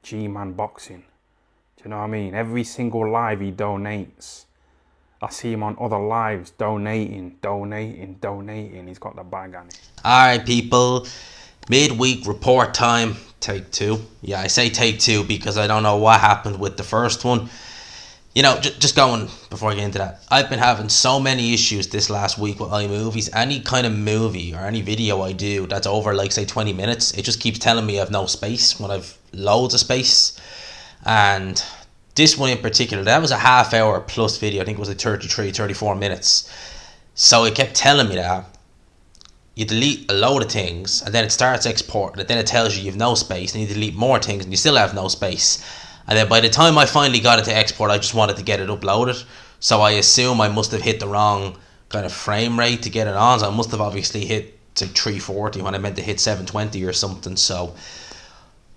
G-Man Boxing. Do you know what I mean? Every single live he donates. I see him on other lives donating. He's got the bag on it. Alright, people. Midweek report time. Take two. Yeah, I say take two because I don't know what happened with the first one. You know, just going before I get into that, I've been having so many issues this last week with iMovies. Any kind of movie or any video I do that's over, like, say, 20 minutes, it just keeps telling me I have no space when I've loads of space. And this one in particular, that was a half hour plus video. I think it was like 34 minutes. So it kept telling me that you delete a load of things and then it starts exporting, and then it tells you have no space, and you delete more things and you still have no space. And then by the time I finally got it to export, I just wanted to get it uploaded. So I assume I must have hit the wrong kind of frame rate to get it on. So I must have obviously hit to 340 when I meant to hit 720 or something. So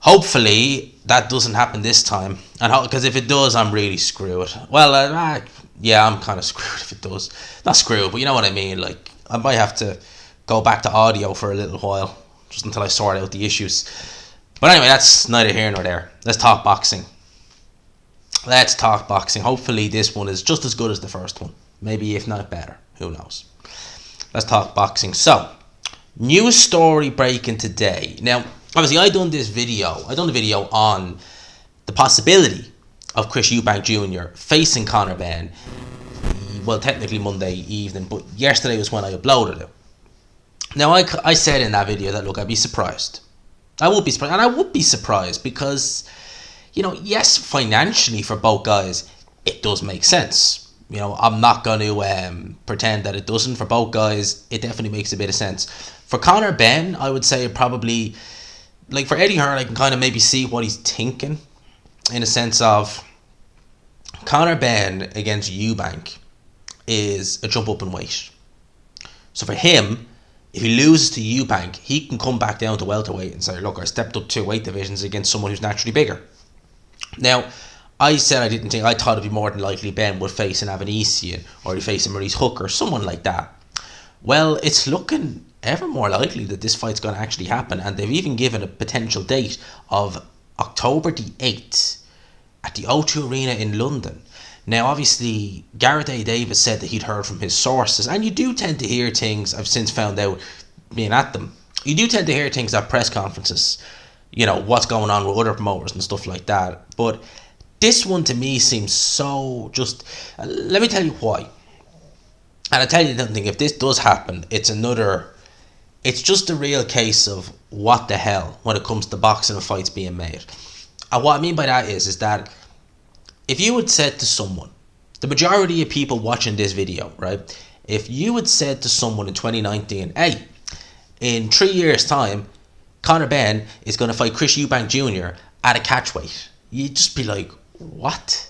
hopefully that doesn't happen this time. And because if it does, I'm really screwed. Well, yeah, I'm kind of screwed if it does. Not screwed, but you know what I mean. Like, I might have to go back to audio for a little while, just until I sort out the issues. But anyway, that's neither here nor there. Let's talk boxing. Hopefully this one is just as good as the first one. Maybe if not better. Who knows? Let's talk boxing. So, news story breaking today. Now, obviously I done a video on the possibility of Chris Eubank Jr. facing Conor Benn. Well, technically Monday evening, but yesterday was when I uploaded it. Now, I said in that video that, look, I'd be surprised. I would be surprised. And I would be surprised because, you know, yes, financially for both guys, it does make sense. You know, I'm not going to pretend that it doesn't. For both guys, it definitely makes a bit of sense. For Conor Benn, I would say probably, like for Eddie Hearn, I can kind of maybe see what he's thinking, in a sense of Conor Benn against Eubank is a jump up in weight. So for him, if he loses to Eubank, he can come back down to welterweight and say, look, I stepped up 2 weight divisions against someone who's naturally bigger. Now, I said I thought it'd be more than likely Benn would face an Avanesian, or he'd face a Maurice Hooker, someone like that. Well, it's looking ever more likely that this fight's going to actually happen, and they've even given a potential date of October the 8th at the O2 Arena in London. Now, obviously, Gareth A. Davis said that he'd heard from his sources, and you do tend to hear things, I've since found out being at them, you do tend to hear things at press conferences, you know, what's going on with other promoters and stuff like that. But this one to me seems so just, let me tell you why. And I tell you something, if this does happen, it's just a real case of what the hell when it comes to boxing and fights being made. And what I mean by that is that if you had said to someone, the majority of people watching this video, right? If you had said to someone in 2019, hey, in 3 years' time, Conor Benn is going to fight Chris Eubank Jr. at a catchweight, you'd just be like, what?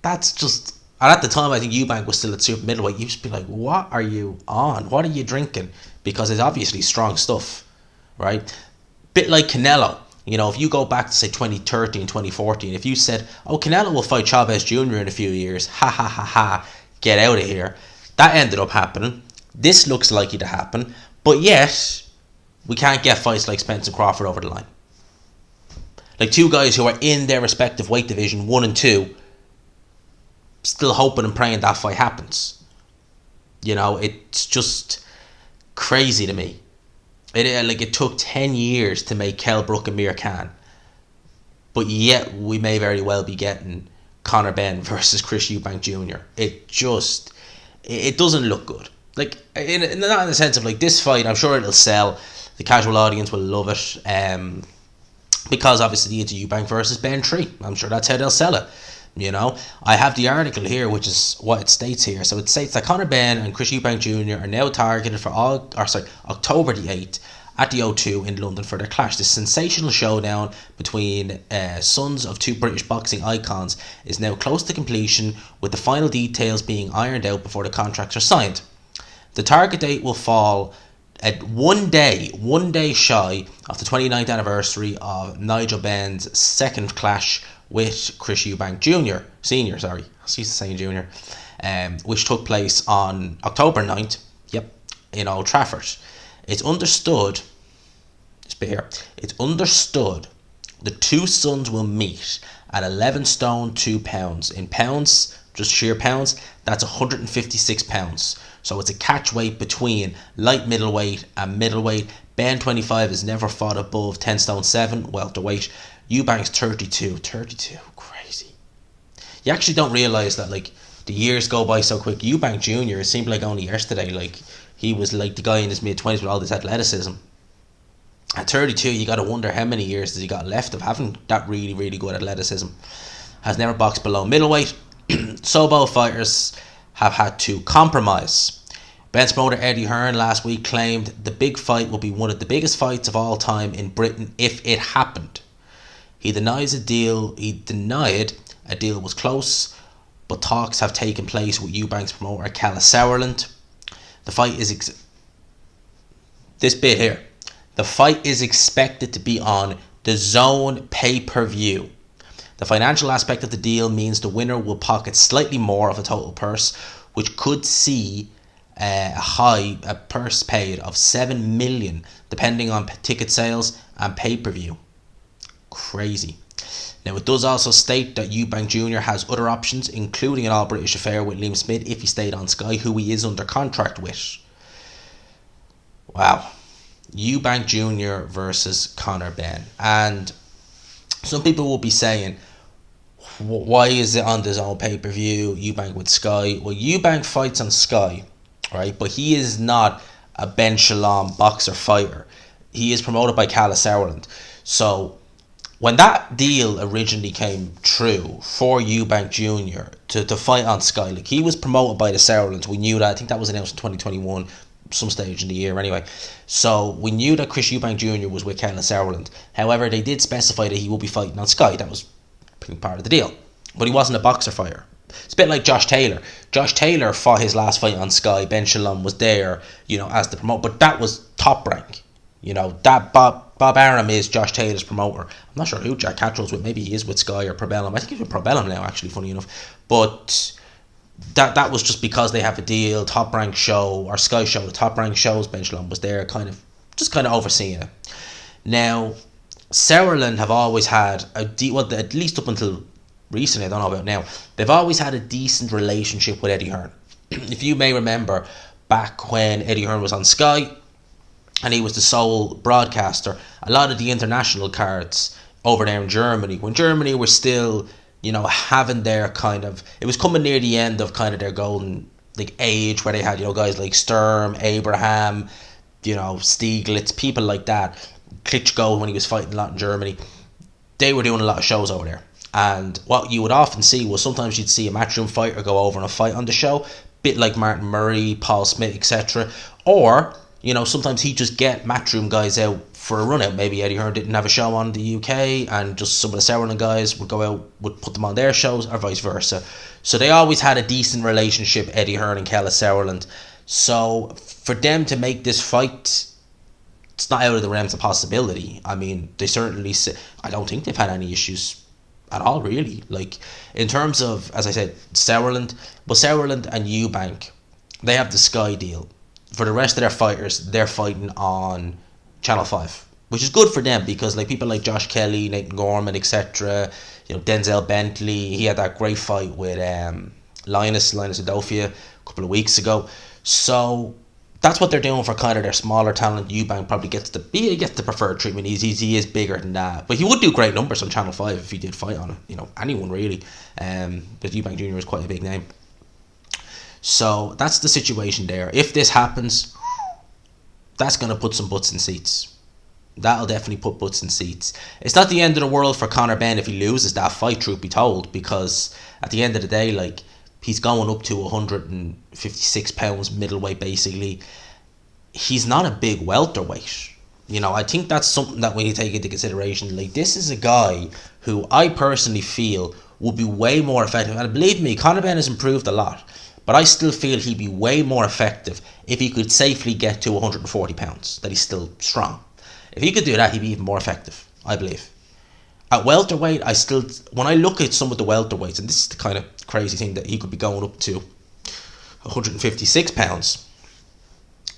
That's just... And at the time, I think Eubank was still at super middleweight. You'd just be like, what are you on? What are you drinking? Because it's obviously strong stuff, right? Bit like Canelo. You know, if you go back to, say, 2013, 2014, if you said, oh, Canelo will fight Chavez Jr. in a few years, get out of here. That ended up happening. This looks likely to happen. But yet, we can't get fights like Spence and Crawford over the line. Like two guys who are in their respective weight division, 1 and 2, still hoping and praying that fight happens. You know, it's just crazy to me. It took 10 years to make Kell Brook and Mir Khan, but yet we may very well be getting Conor Benn versus Chris Eubank Jr. It doesn't look good. Like, not in the sense of like this fight, I'm sure it'll sell. The casual audience will love it, because obviously it's Eubank versus Benn 3. I'm sure that's how they'll sell it. You know, I have the article here, which is what it states here. So it states that Conor Benn and Chris Eubank Jr. are now targeted for October the 8th at the O2 in London for their clash. This sensational showdown between sons of two British boxing icons is now close to completion, with the final details being ironed out before the contracts are signed. The target date will fall at one day shy of the 29th anniversary of Nigel Benn's second clash with Chris Eubank Jr. Senior, sorry. I was used to saying Junior. Which took place on October 9th, in Old Trafford. It's understood The two sons will meet at 11 stone 2 pounds. In pounds, just sheer pounds, that's 156 pounds. So it's a catch weight between light middleweight and middleweight. Benn 25 has never fought above 10 stone 7 welterweight. Eubanks 32, crazy. You actually don't realise that like the years go by so quick. Eubank Jr. it seemed like only yesterday, like he was like the guy in his mid-20s with all this athleticism. At 32, you got to wonder how many years has he got left of having that really, really good athleticism. Has never boxed below middleweight. So both fighters have had to compromise. Benn's promoter Eddie Hearn last week claimed the big fight will be one of the biggest fights of all time in Britain if it happened. He denied a deal was close, but talks have taken place with Eubank's promoter Calla Sauerland. The fight is this bit here. The fight is expected to be on the Zone pay-per-view. The financial aspect of the deal means the winner will pocket slightly more of a total purse, which could see a purse paid of 7 million, depending on ticket sales and pay-per-view. Crazy. Now it does also state that Eubank Jr. has other options, including an all-British affair with Liam Smith if he stayed on Sky, who he is under contract with. Wow. Eubank Jr. versus Conor Benn. And some people will be saying, why is it on the Zone pay-per-view, Eubank with Sky? Well, Eubank fights on Sky, right? But he is not a Ben Shalom boxer fighter. He is promoted by Calla Sauerland. So when that deal originally came true for Eubank Jr. to fight on Sky, like he was promoted by the Sauerlands. We knew that. I think that was announced in 2021, some stage in the year anyway. So we knew that Chris Eubank Jr. was with Calla Sauerland. However, they did specify that he will be fighting on Sky. That was part of the deal. But he wasn't a boxer fighter. It's a bit like Josh Taylor. Josh Taylor fought his last fight on Sky. Ben Shalom was there, as the promoter. But that was top rank. That Bob Arum is Josh Taylor's promoter. I'm not sure who Jack Cattrall's with. Maybe he is with Sky or Probellum. I think he's with Probellum now, actually, funny enough. But that was just because they have a deal, top rank show, or Sky show, the top rank shows. Ben Shalom was there, kind of overseeing it. Now, Sauerland have always had at least up until recently, I don't know about now, they've always had a decent relationship with Eddie Hearn. If you may remember, back when Eddie Hearn was on Sky and he was the sole broadcaster, a lot of the international cards over there in Germany, when Germany were still, having their it was coming near the end of kind of their golden age, where they had, guys like Sturm, Abraham, Stieglitz, people like that, Klitschko when he was fighting a lot in Germany. They were doing a lot of shows over there. And what you would often see was sometimes you'd see a matchroom fighter go over and a fight on the show, bit like Martin Murray, Paul Smith, etc. Or, sometimes he'd just get matchroom guys out for a run out. Maybe Eddie Hearn didn't have a show on the UK and just some of the Sauerland guys would go out, would put them on their shows, or vice versa. So they always had a decent relationship, Eddie Hearn and Calla Sauerland. So for them to make this fight, it's not out of the realms of possibility. I mean, they certainly I don't think they've had any issues at all, really. In terms of, as I said, Sauerland and Eubank, they have the Sky deal. For the rest of their fighters, they're fighting on Channel 5, which is good for them because people like Josh Kelly, Nathan Gorman, etc., Denzel Bentley, he had that great fight with Linus Adofia a couple of weeks ago. So that's what they're doing for kind of their smaller talent. Eubank probably gets the preferred treatment. He is bigger than that, but he would do great numbers on Channel 5 if he did fight on it. Anyone really. But Eubank Jr. is quite a big name. So that's the situation there. If this happens, that's going to put some butts in seats. That'll definitely put butts in seats. It's not the end of the world for Conor Benn if he loses that fight, truth be told, because at the end of the day, he's going up to 156 pounds middleweight, basically. He's not a big welterweight. I think that's something that we need to take into consideration. This is a guy who I personally feel would be way more effective. And believe me, Conor Benn has improved a lot. But I still feel he'd be way more effective if he could safely get to 140 pounds, that he's still strong. If he could do that, he'd be even more effective, I believe. At welterweight, when I look at some of the welterweights, and this is the kind of crazy thing that he could be going up to 156 pounds.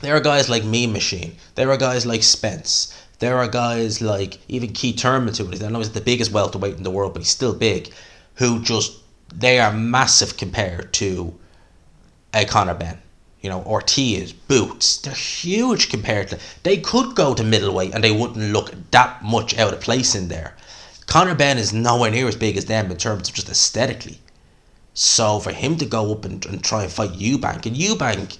There are guys like Mean Machine. There are guys like Spence. There are guys like even Keith Thurman, who I know he's the biggest welterweight in the world, but he's still big, who just, they are massive compared to a Conor Benn. You know, Ortiz, Boots, they're huge compared to... They could go to middleweight and they wouldn't look that much out of place in there. Conor Benn is nowhere near as big as them in terms of just aesthetically. So for him to go up and try and fight Eubank, and Eubank,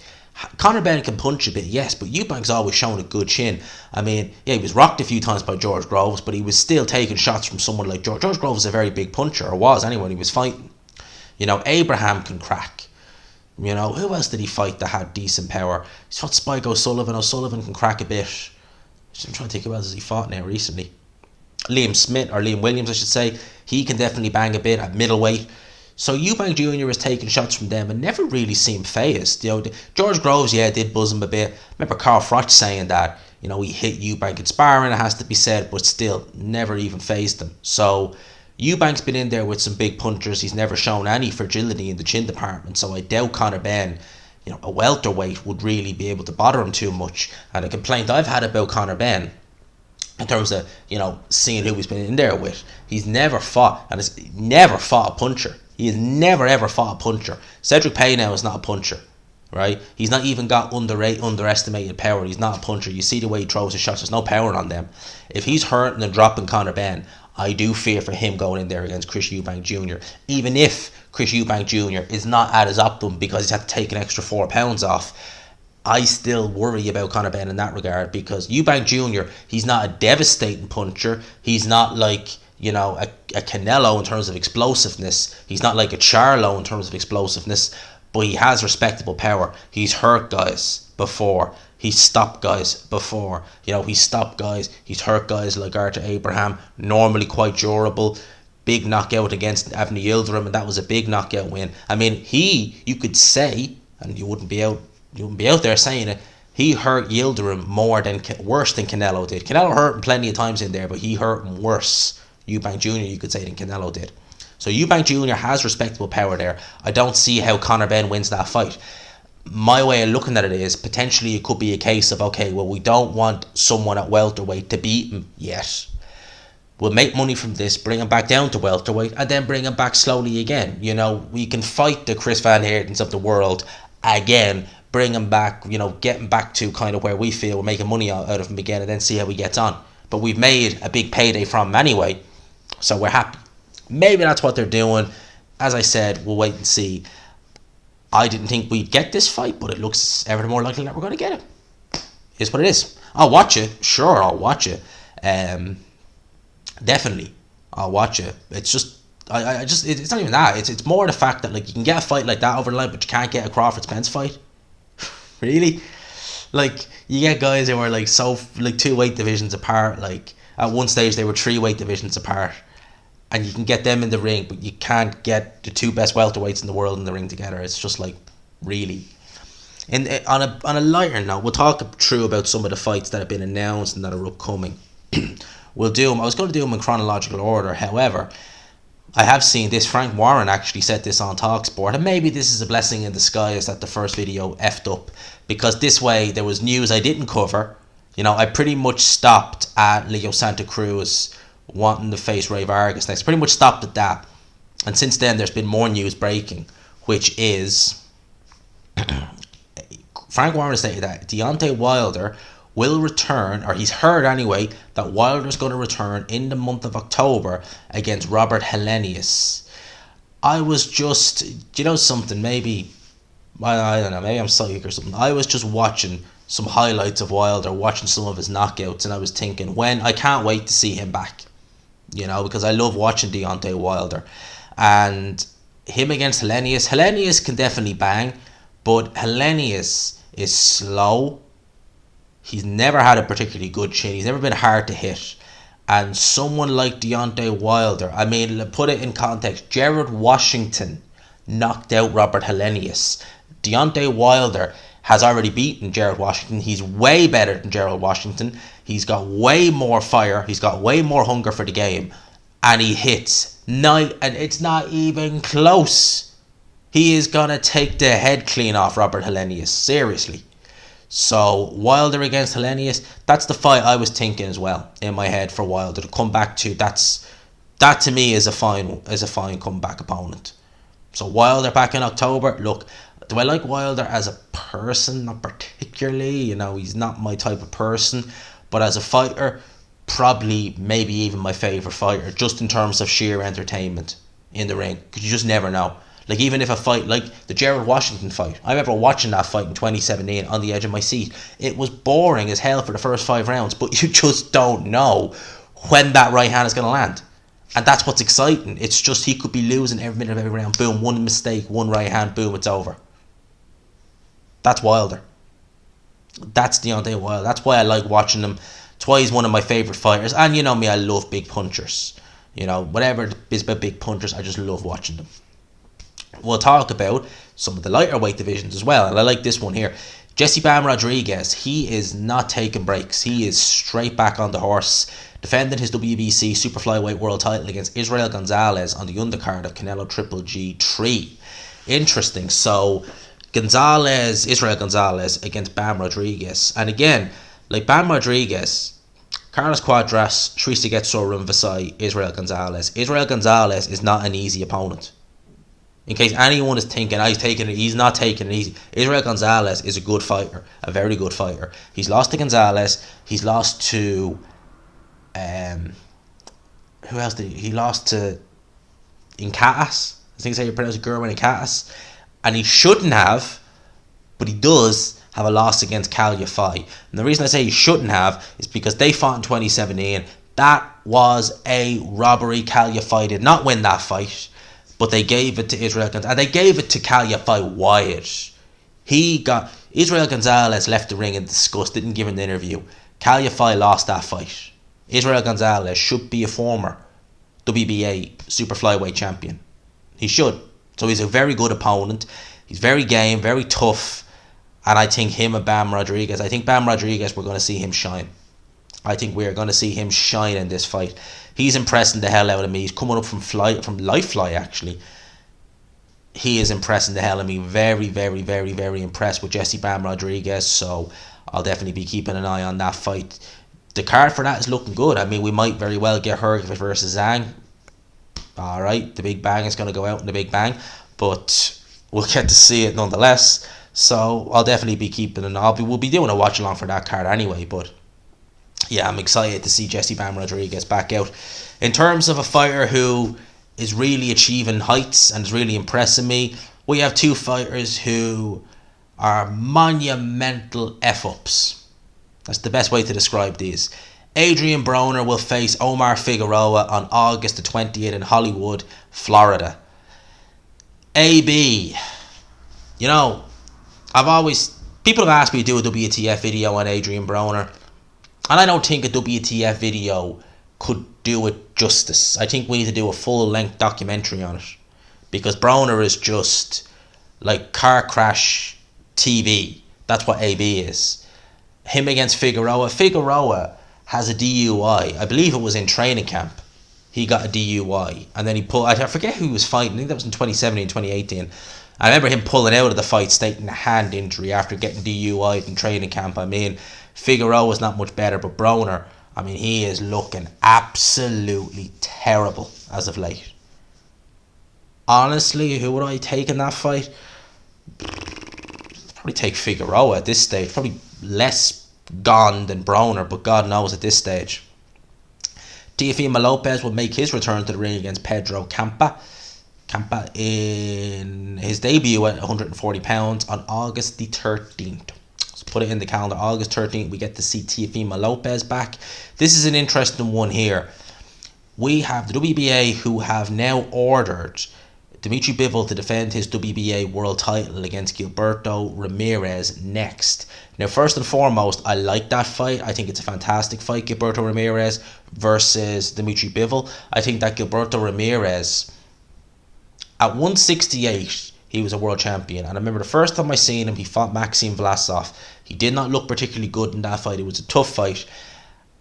Conor Benn can punch a bit, yes, but Eubank's always shown a good chin. I mean, yeah, he was rocked a few times by George Groves, but he was still taking shots from someone like George. George Groves is a very big puncher, or was anyway when he was fighting. You know, Abraham can crack. You know, who else did he fight that had decent power? He's fought Spike O'Sullivan. O'Sullivan can crack a bit. I'm trying to think who else he fought now recently. Liam Williams, I should say. He can definitely bang a bit at middleweight. So Eubank Jr. is taking shots from them and never really seemed phased. You know, George Groves, yeah, did buzz him a bit. I remember Carl Froch saying that, you know, he hit Eubank in sparring, it has to be said, but still never even phased him. So Eubank's been in there with some big punchers. He's never shown any fragility in the chin department. So I doubt Conor Benn, you know, a welterweight, would really be able to bother him too much. And a complaint I've had about Conor Benn, in terms of, you know, seeing who he's been in there with, he's never fought, and has never fought a puncher. He has never ever fought a puncher. Cedric Pay now is not a puncher, right? He's not even got underestimated power. He's not a puncher. You see the way he throws his shots. There's no power on them. If he's hurting and dropping Conor Benn, I do fear for him going in there against Chris Eubank Jr. Even if Chris Eubank Jr. is not at his optimum because he's had to take an extra 4 pounds off, I still worry about Conor Benn in that regard, because Eubank Jr., he's not a devastating puncher. He's not like, you know, a Canelo in terms of explosiveness. He's not like a Charlo in terms of explosiveness, but he has respectable power. He's hurt guys before. He's stopped guys before. You know, he's stopped guys. He's hurt guys like Arthur Abraham, normally quite durable. Big knockout against Avni Yildirim, and that was a big knockout win. I mean, you could say, and you wouldn't be out there saying it, he hurt Yildirim worse than Canelo did. Canelo hurt him plenty of times in there, but he hurt him worse, Eubank Jr., you could say, than Canelo did. So Eubank Jr. has respectable power there. I don't see how Conor Benn wins that fight. My way of looking at it is, potentially it could be a case of, okay, well, we don't want someone at welterweight to beat him yet. We'll make money from this, bring him back down to welterweight, and then bring him back slowly again. You know, we can fight the Chris Van Heertens of the world again, bring him back, you know, get him back to kind of where we feel we're making money out of him again, and then see how he gets on. But we've made a big payday from him anyway, so we're happy. Maybe that's what they're doing. As I said, we'll wait and see. I didn't think we'd get this fight, but it looks ever more likely that we're going to get it. It's what it is. I'll watch it. Sure, I'll watch it. Definitely, I'll watch it. It's just, it's not even that. It's more the fact that, like, you can get a fight like that over the line, but you can't get a Crawford Spence fight. Really? Like, you get guys who are like 2 weight divisions apart. Like, at one stage they were 3 weight divisions apart, and you can get them in the ring, but you can't get the 2 best welterweights in the world in the ring together. It's just like, really. And on a lighter note, we'll talk through about some of the fights that have been announced and that are upcoming. We'll do them. I was going to do them in chronological order. However, I have seen this. Frank Warren actually said this on TalkSport, and maybe this is a blessing in disguise that the first video effed up, because this way there was news I didn't cover. You know, I pretty much stopped at Leo Santa Cruz wanting to face Ray Vargas next. Pretty much stopped at that. And since then, there's been more news breaking, which is Frank Warren stated that Deontay Wilder will return, or he's heard anyway, that Wilder's going to return in the month of October against Robert Hellenius. I was just, you know something, maybe, I don't know, maybe I'm psychic or something. I was just watching some highlights of Wilder, watching some of his knockouts, and I was thinking, I can't wait to see him back. You know, because I love watching Deontay Wilder. And him against Hellenius. Hellenius can definitely bang, but Hellenius is slow. He's never had a particularly good chin. He's never been hard to hit. And someone like Deontay Wilder, I mean, put it in context, Gerard Washington knocked out Robert Hellenius. Deontay Wilder has already beaten Gerard Washington. He's way better than Gerard Washington. He's got way more fire. He's got way more hunger for the game. And he hits. And it's not even close. He is going to take the head clean off Robert Hellenius. Seriously. So Wilder against Hellenius, that's the fight I was thinking as well in my head for Wilder to come back to. That to me is a fine comeback opponent. So Wilder back in October. Look, do I like Wilder as a person? Not particularly. He's not my type of person. But as a fighter, probably maybe even my favourite fighter, just in terms of sheer entertainment in the ring. Because you just never know. Like, even if a fight like the Gerald Washington fight, I remember watching that fight in 2017 on the edge of my seat. It was boring as hell for the first 5 rounds, but you just don't know when that right hand is going to land. And that's what's exciting. It's just he could be losing every minute of every round. Boom, one mistake, one right hand, boom, it's over. That's Wilder. That's Deontay Wilder. That's why I like watching him. That's why he's one of my favourite fighters. And you know me, I love big punchers. Whatever is about big punchers, I just love watching them. We'll talk about some of the lighter weight divisions as well. And I like this one here. Jesse Bam Rodriguez, he is not taking breaks. He is straight back on the horse, defending his WBC super flyweight world title against Israel Gonzalez on the undercard of Canelo Triple G3. Interesting. So Israel Gonzalez against Bam Rodriguez. And again, like Bam Rodriguez, Carlos Cuadras, Srisaget Vasai, Israel Gonzalez. Israel Gonzalez is not an easy opponent. In case anyone is thinking, he's not taking it easy. Israel Gonzalez is a good fighter, a very good fighter. He's lost to Gonzalez. He's lost to, who else did he lost to? Incatas. I think it's how you pronounce it, Gerwin Incatas. And he shouldn't have, but he does have a loss against Cal Yafai. And the reason I say he shouldn't have is because they fought in 2017. That was a robbery. Cal Yafai did not win that fight. But they gave it to Israel Gonzalez. And they gave it to Cal Yafai wide. Israel Gonzalez left the ring in disgust, didn't give an interview. Cal Yafai lost that fight. Israel Gonzalez should be a former WBA super flyweight champion. He should. So he's a very good opponent. He's very game, very tough. And I think him and Bam Rodriguez, we're going to see him shine. I think we're going to see him shine in this fight. He's impressing the hell out of me. He's coming up from Life Fly, actually. He is impressing the hell out of me. Very, very, very, very impressed with Jesse Bam Rodriguez. So I'll definitely be keeping an eye on that fight. The card for that is looking good. I mean, we might very well get Hearn versus Zhang. Alright, the Big Bang is going to go out in the Big Bang. But we'll get to see it nonetheless. So I'll definitely be keeping an eye. We'll be doing a watch along for that card anyway, but yeah, I'm excited to see Jesse Bam Rodriguez back out. In terms of a fighter who is really achieving heights and is really impressing me, we have 2 fighters who are monumental F-ups. That's the best way to describe these. Adrian Broner will face Omar Figueroa on August the 20th in Hollywood, Florida. AB, people have asked me to do a WTF video on Adrian Broner. And I don't think a WTF video could do it justice. I think we need to do a full-length documentary on it. Because Broner is just like car crash TV. That's what AB is. Him against Figueroa. Figueroa has a DUI. I believe it was in training camp. He got a DUI. And then he pulled... I forget who he was fighting. I think that was in 2017, 2018. I remember him pulling out of the fight, stating a hand injury after getting DUI'd in training camp. I mean, Figueroa's not much better, but Broner, I mean, he is looking absolutely terrible as of late. Honestly, who would I take in that fight? Probably take Figueroa at this stage. Probably less gone than Broner, but God knows at this stage. Teofimo Lopez will make his return to the ring against Pedro Campa. Campa in his debut at 140 pounds on August the 13th. So put it in the calendar. August 13th, we get to see Teofimo Lopez back. This is an interesting one here. We have the WBA who have now ordered Dimitri Bivol to defend his WBA world title against Gilberto Ramirez next. Now, first and foremost, I like that fight. I think it's a fantastic fight, Gilberto Ramirez versus Dimitri Bivol. I think that Gilberto Ramirez, at 168, he was a world champion. And I remember the first time I seen him, he fought Maxim Vlasov. He did not look particularly good in that fight. It was a tough fight.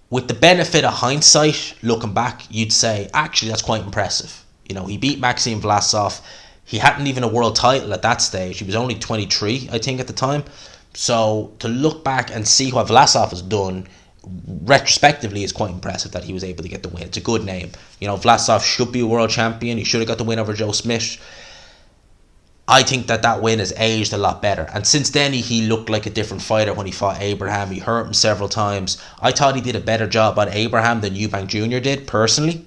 With the benefit of hindsight, looking back, you'd say, actually, that's quite impressive. You know, he beat Maxim Vlasov. He hadn't even a world title at that stage. He was only 23, I think, at the time. So to look back and see what Vlasov has done retrospectively is quite impressive that he was able to get the win. It's a good name. You know, Vlasov should be a world champion. He should have got the win over Joe Smith. I think that win has aged a lot better. And since then, he looked like a different fighter when he fought Abraham. He hurt him several times. I thought he did a better job on Abraham than Eubank Jr. did, personally.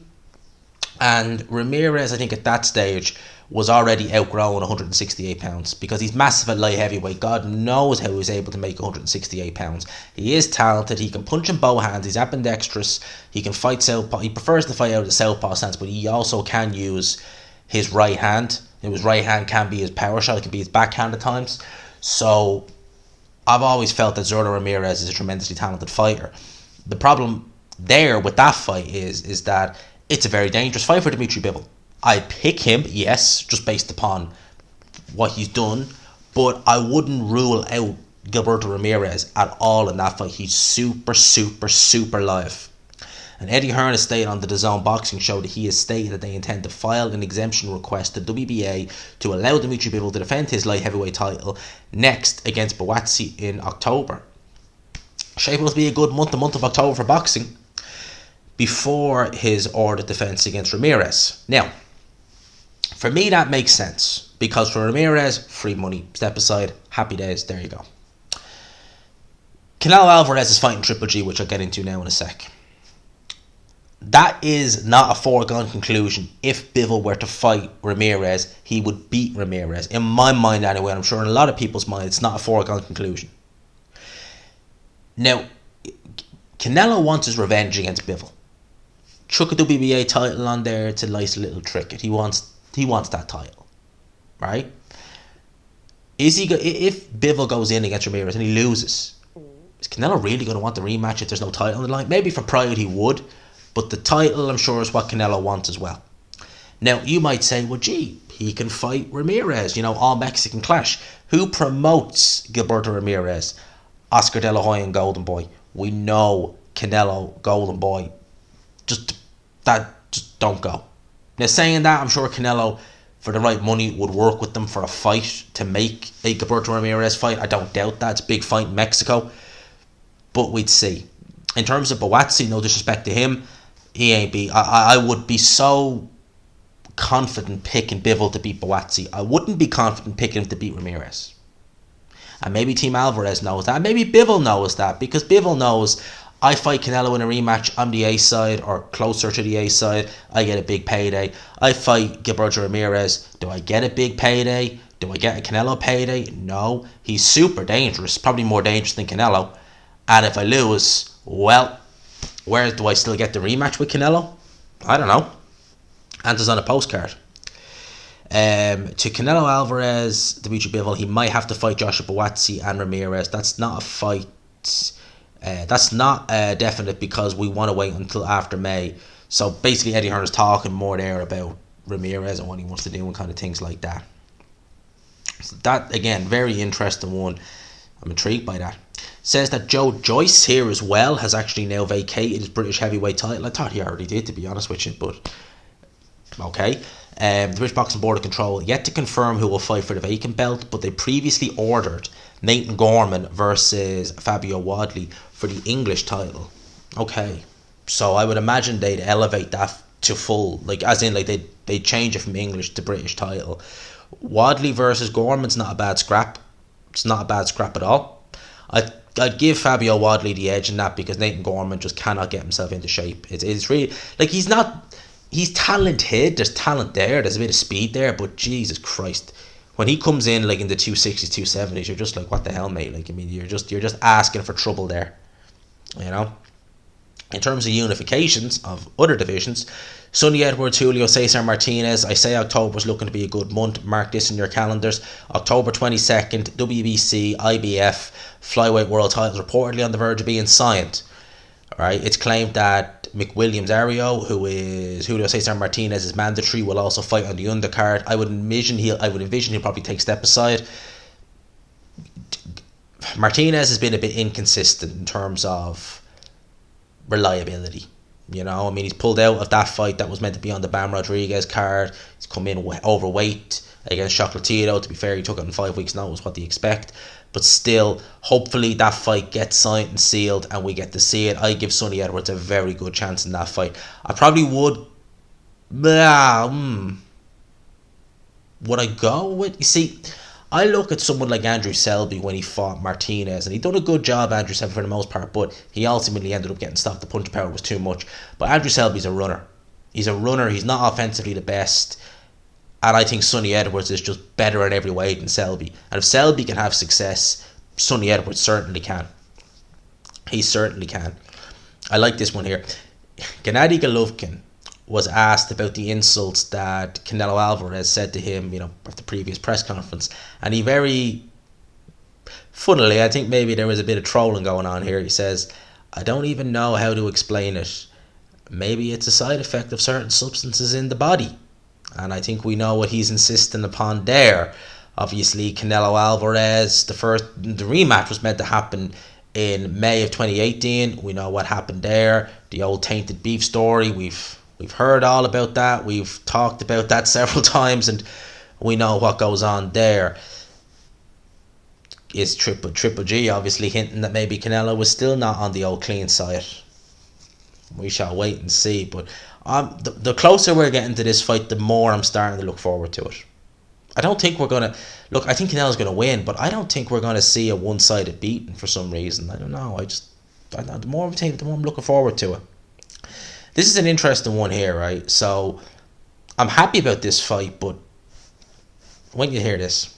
And Ramirez, I think at that stage, was already outgrown 168 pounds because he's massive at light heavyweight. God knows how he was able to make 168 pounds. He is talented. He can punch in both hands. He's ambidextrous. He can fight southpaw. He prefers to fight out of the southpaw stance, but he also can use his right hand. His right hand can be his power shot. It can be his backhand at times. So I've always felt that Zurdo Ramirez is a tremendously talented fighter. The problem there with that fight is that it's a very dangerous fight for Dimitri Bivol. I'd pick him, yes, just based upon what he's done, but I wouldn't rule out Gilberto Ramirez at all in that fight. He's super, super, super live. And Eddie Hearn has stated on the DAZN boxing show that he has stated that they intend to file an exemption request to WBA to allow Dimitri Bivol to defend his light heavyweight title next against Buatsi in October. Shaping up to be a good month, the month of October for boxing, before his ordered defense against Ramirez. Now, for me that makes sense, because for Ramirez, free money, step aside, happy days, there you go. Canelo Alvarez is fighting Triple G, which I'll get into now in a sec. That is not a foregone conclusion. If Bivol were to fight Ramirez, he would beat Ramirez. In my mind anyway, I'm sure in a lot of people's mind, it's not a foregone conclusion. Now, Canelo wants his revenge against Bivol. Chuck a WBA title on there, it's a nice little trinket. He wants that title, right? If Bivol goes in against Ramirez and he loses, is Canelo really going to want the rematch if there's no title on the line? Maybe for pride he would, but the title I'm sure is what Canelo wants as well. Now you might say, well gee, he can fight Ramirez, you know, all Mexican clash. Who promotes Gilberto Ramirez? Oscar De La Hoya and Golden Boy. We know Canelo, Golden Boy, just don't go. Now saying that, I'm sure Canelo, for the right money, would work with them for a fight to make a Gilberto Ramirez fight. I don't doubt that. It's a big fight in Mexico. But we'd see. In terms of Buatsi, no disrespect to him, he ain't be. I would be so confident picking Bivol to beat Buatsi. I wouldn't be confident picking him to beat Ramirez. And maybe Team Alvarez knows that. Maybe Bivol knows that, because Bivol knows, I fight Canelo in a rematch, I'm the A side or closer to the A side, I get a big payday. I fight Gilberto Ramirez, do I get a big payday? Do I get a Canelo payday? No. He's super dangerous, probably more dangerous than Canelo. And if I lose, well, where do I still get the rematch with Canelo? I don't know. Answers on a postcard. To Canelo Alvarez, Dimitri Bivol, he might have to fight Joshua Buatsi and Ramirez. That's not a fight. That's not definite, because we want to wait until after May. So basically Eddie Hearn is talking more there about Ramirez and what he wants to do and kind of things like that. So that, again, very interesting one. I'm intrigued by that. Says that Joe Joyce here as well has actually now vacated his British heavyweight title. I thought he already did, to be honest with you, but okay. The British Boxing Board of Control yet to confirm who will fight for the vacant belt, but they previously ordered Nathan Gorman versus Fabio Wadley for the English title. Okay, so I would imagine they'd elevate that to full, like as in like they'd change it from English to British title. Wadley versus Gorman's not a bad scrap. It's not a bad scrap at all. I'd give Fabio Wadley the edge in that, because Nathan Gorman just cannot get himself into shape. It's really, like, he's talented, there's talent there, there's a bit of speed there, but Jesus Christ, when he comes in like in the 260s, 270s, you're just like, what the hell, mate? Like, I mean, you're just asking for trouble there, you know. In terms of unifications of other divisions, Sonny Edwards, Julio Cesar Martinez, I say October's looking to be a good month. Mark this in your calendars. October 22nd, WBC, IBF, flyweight world titles reportedly on the verge of being signed. Alright, it's claimed that McWilliams Ario, who is Julio Cesar Martinez's mandatory, will also fight on the undercard. I would envision he'll probably take step aside. Martinez has been a bit inconsistent in terms of reliability. You know, I mean, he's pulled out of that fight that was meant to be on the Bam Rodriguez card. He's come in overweight against Chocolatito. To be fair, he took it in 5 weeks' notice. What do you expect? But still, hopefully that fight gets signed and sealed and we get to see it. I give Sonny Edwards a very good chance in that fight. I probably would. Would I go with? You see, I look at someone like Andrew Selby when he fought Martinez, and he done a good job, Andrew Selby, for the most part, but he ultimately ended up getting stopped. The punch power was too much. But Andrew Selby's a runner. He's a runner. He's not offensively the best. And I think Sonny Edwards is just better in every way than Selby. And if Selby can have success, Sonny Edwards certainly can. He certainly can. I like this one here. Gennady Golovkin was asked about the insults that Canelo Alvarez said to him, at the previous press conference. And he very, funnily, I think maybe there was a bit of trolling going on here. He says, I don't even know how to explain it. Maybe it's a side effect of certain substances in the body. And I think we know what he's insisting upon there. Obviously, Canelo Alvarez, the rematch was meant to happen in May of 2018. We know what happened there. The old tainted beef story. We've heard all about that. We've talked about that several times, and we know what goes on there. Is Triple G obviously hinting that maybe Canelo was still not on the old clean side? We shall wait and see. But the closer we're getting to this fight, the more I'm starting to look forward to it. I don't think we're going to... Look, I think Canelo's going to win, but I don't think we're going to see a one-sided beating for some reason. I don't know. The more I'm looking forward to it. This is an interesting one here, right? So, I'm happy about this fight, but when you hear this,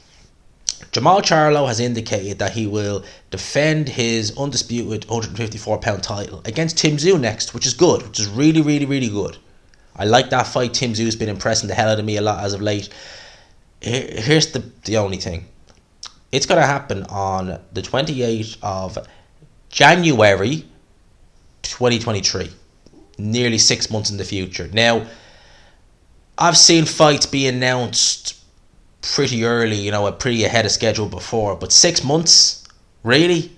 Jamal Charlo has indicated that he will defend his undisputed 154-pound title against Tim Tszyu next, which is good, which is really, really, really good. I like that fight. Tim Tszyu has been impressing the hell out of me a lot as of late. Here's the only thing. It's going to happen on the 28th of January 2023. Nearly 6 months in the future. Now, I've seen fights be announced pretty early, pretty ahead of schedule before, but 6 months? Really?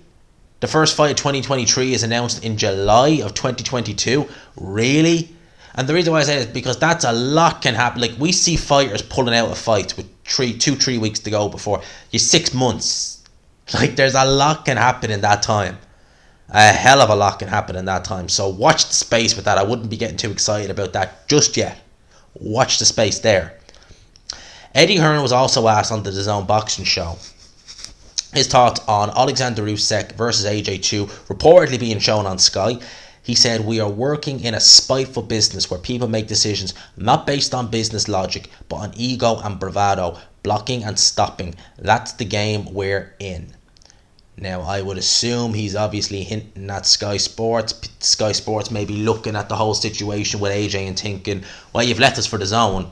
The first fight of 2023 is announced in July of 2022? Really? And the reason why I say it is because that's a lot can happen. Like, we see fighters pulling out of fights with 3 weeks to go before. You're 6 months. Like, there's a lot can happen in that time. A hell of a lot can happen in that time. So watch the space with that. I wouldn't be getting too excited about that just yet. Watch the space there. Eddie Hearn was also asked on the DAZN boxing show his thoughts on Alexander Usyk versus AJ2 reportedly being shown on Sky. He said, we are working in a spiteful business where people make decisions not based on business logic, but on ego and bravado, blocking and stopping. That's the game we're in. Now, I would assume he's obviously hinting at Sky Sports. Sky Sports may be looking at the whole situation with AJ and thinking, well, you've left us for DAZN,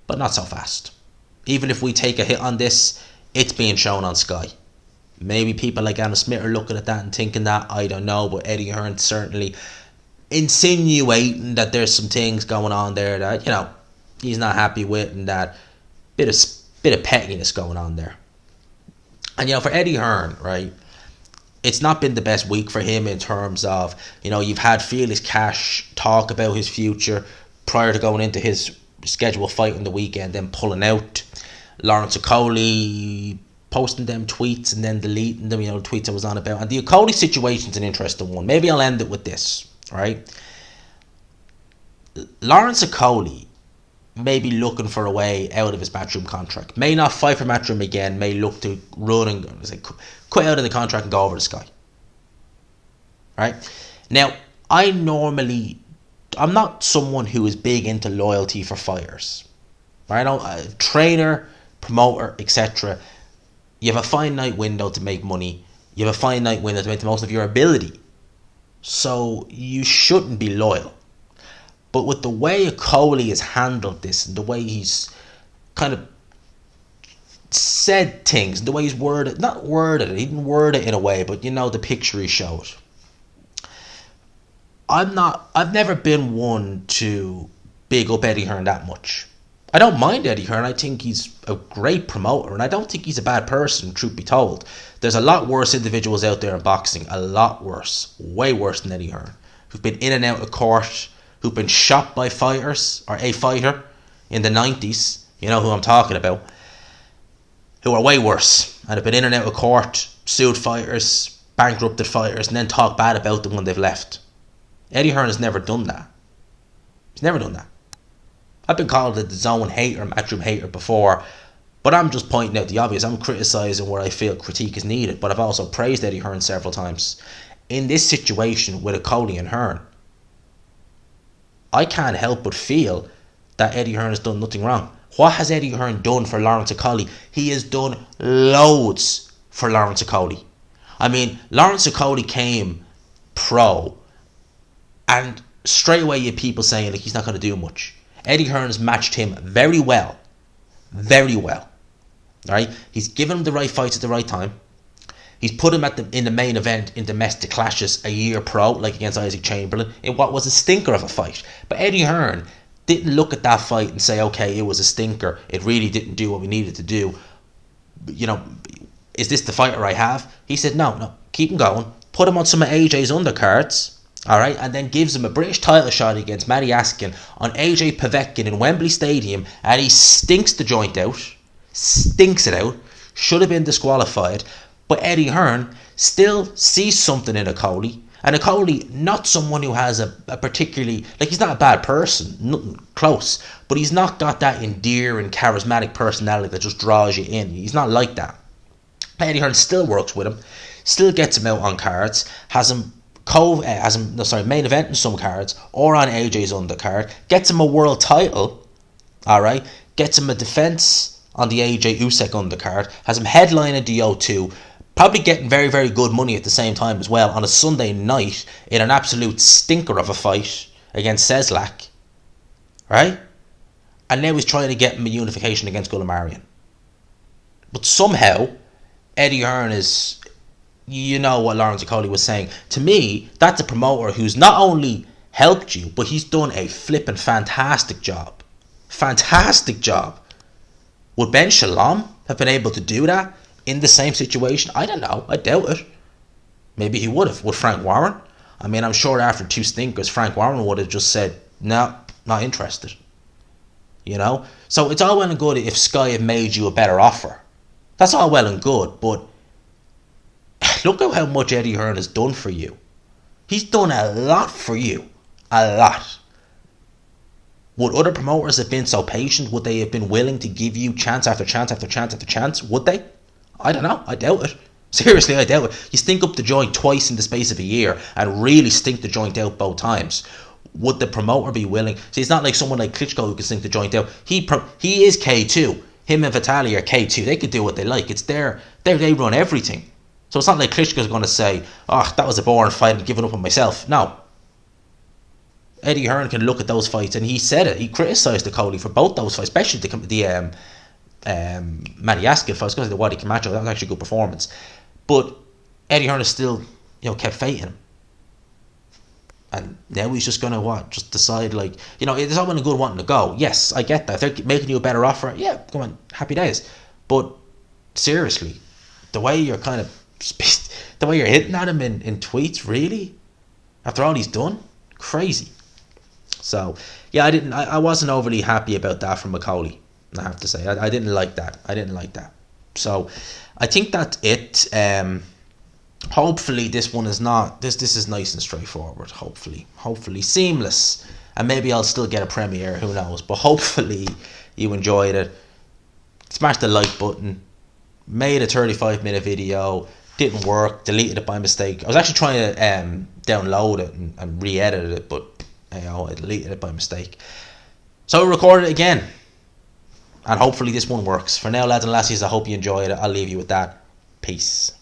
but not so fast. Even if we take a hit on this, it's being shown on Sky. Maybe people like Anna Smith are looking at that and thinking that, I don't know, but Eddie Hearn certainly insinuating that there's some things going on there that, he's not happy with, and that bit of pettiness going on there. And, for Eddie Hearn, right, it's not been the best week for him in terms of, you've had Felix Cash talk about his future prior to going into his scheduled fight on the weekend, then pulling out. Lawrence Okolie posting them tweets and then deleting them, the tweets I was on about. And the Okolie situation's an interesting one. Maybe I'll end it with this, right? Lawrence Okolie may be looking for a way out of his Matchroom contract. May not fight for Matchroom again. May look to run and quit out of the contract and go over to Sky. Right? Now, I'm not someone who is big into loyalty for fighters. Right? A trainer, promoter, etc. You have a finite window to make money. You have a finite window to make the most of your ability. So you shouldn't be loyal. But with the way Okolie has handled this, and the way he's kind of said things, the way he's worded, not worded it, he didn't word it in a way, but the picture he showed. I've never been one to big up Eddie Hearn that much. I don't mind Eddie Hearn. I think he's a great promoter, and I don't think he's a bad person, truth be told. There's a lot worse individuals out there in boxing, a lot worse, way worse than Eddie Hearn, who've been in and out of court, who've been shot by fighters, or a fighter, in the 90s, you know who I'm talking about, who are way worse. and have been in and out of court, sued fighters, bankrupted fighters, and then talk bad about them when they've left. Eddie Hearn has never done that. He's never done that. I've been called a zone hater, matchroom hater before, but I'm just pointing out the obvious. I'm criticising where I feel critique is needed, but I've also praised Eddie Hearn several times. In this situation with Okolie and Hearn, I can't help but feel that Eddie Hearn has done nothing wrong. What has Eddie Hearn done for Lawrence Okolie? He has done loads for Lawrence Okolie. I mean, Lawrence Okolie came pro, and straight away you have people saying like he's not going to do much. Eddie Hearn has matched him very well. Very well. Alright? He's given him the right fights at the right time. He's put him in the main event in domestic clashes a year pro, like against Isaac Chamberlain, in what was a stinker of a fight. But Eddie Hearn didn't look at that fight and say, okay, it was a stinker. It really didn't do what we needed to do. You know, is this the fighter I have? He said, no, keep him going. Put him on some of AJ's undercards. Alright, and then gives him a British title shot against Matty Askin on AJ Povetkin in Wembley Stadium, and he stinks the joint out. Stinks it out. Should have been disqualified. But Eddie Hearn still sees something in Okolie. And Okolie, not someone who has a particularly... Like, he's not a bad person. Nothing close. But he's not got that endearing, charismatic personality that just draws you in. He's not like that. Eddie Hearn still works with him. Still gets him out on cards. Has him main event in some cards, or on AJ's undercard, gets him a world title, alright, gets him a defence on the AJ Usyk undercard, has him headlining the O2, probably getting very, very good money at the same time as well on a Sunday night in an absolute stinker of a fight against Seslak, right? And now he's trying to get him a unification against Gulamarian. But somehow, Eddie Hearn is... You know what Lawrence Okolie was saying. To me, that's a promoter who's not only helped you, but he's done a flippin' fantastic job. Fantastic job. Would Ben Shalom have been able to do that in the same situation? I don't know. I doubt it. Maybe he would have. Would Frank Warren? I mean, I'm sure after two stinkers, Frank Warren would have just said, no, not interested. You know? So it's all well and good if Sky have made you a better offer. That's all well and good, but look at how much Eddie Hearn has done for you. He's done a lot for you. A lot. Would other promoters have been so patient? Would they have been willing to give you chance after chance after chance after chance? Would they? I don't know. I doubt it. Seriously, I doubt it. You stink up the joint twice in the space of a year and really stink the joint out both times. Would the promoter be willing? See, it's not like someone like Klitschko who can stink the joint out. He is K2. Him and Vitali are K2. They can do what they like. It's they run everything. So it's not like Klitschko's going to say, oh, that was a boring fight, I'm giving up on myself. No. Eddie Hearn can look at those fights, and he said it. He criticised Okolie for both those fights, especially the Matty Askin fight. I was going to say the Waddy Camacho. That was actually a good performance. But Eddie Hearn has still, kept faith in him. And now he's just going to just decide, like, there's all been a good wanting to go. Yes, I get that. If they're making you a better offer, yeah, come on, happy days. But seriously, the way you're kind of the way you're hitting at him in tweets, really, after all he's done, crazy. So yeah, I wasn't overly happy about that from Okolie, I have to say. I didn't like that. So I think that's it. Hopefully this one is not this is nice and straightforward. Hopefully seamless, and maybe I'll still get a premiere, who knows. But hopefully you enjoyed it. Smash the like button. Made a 35-minute video. Didn't work, deleted it by mistake. I was actually trying to download it and re-edit it, but I deleted it by mistake. So I recorded it again, and hopefully this one works. For now, lads and lassies, I hope you enjoyed it. I'll leave you with that. Peace.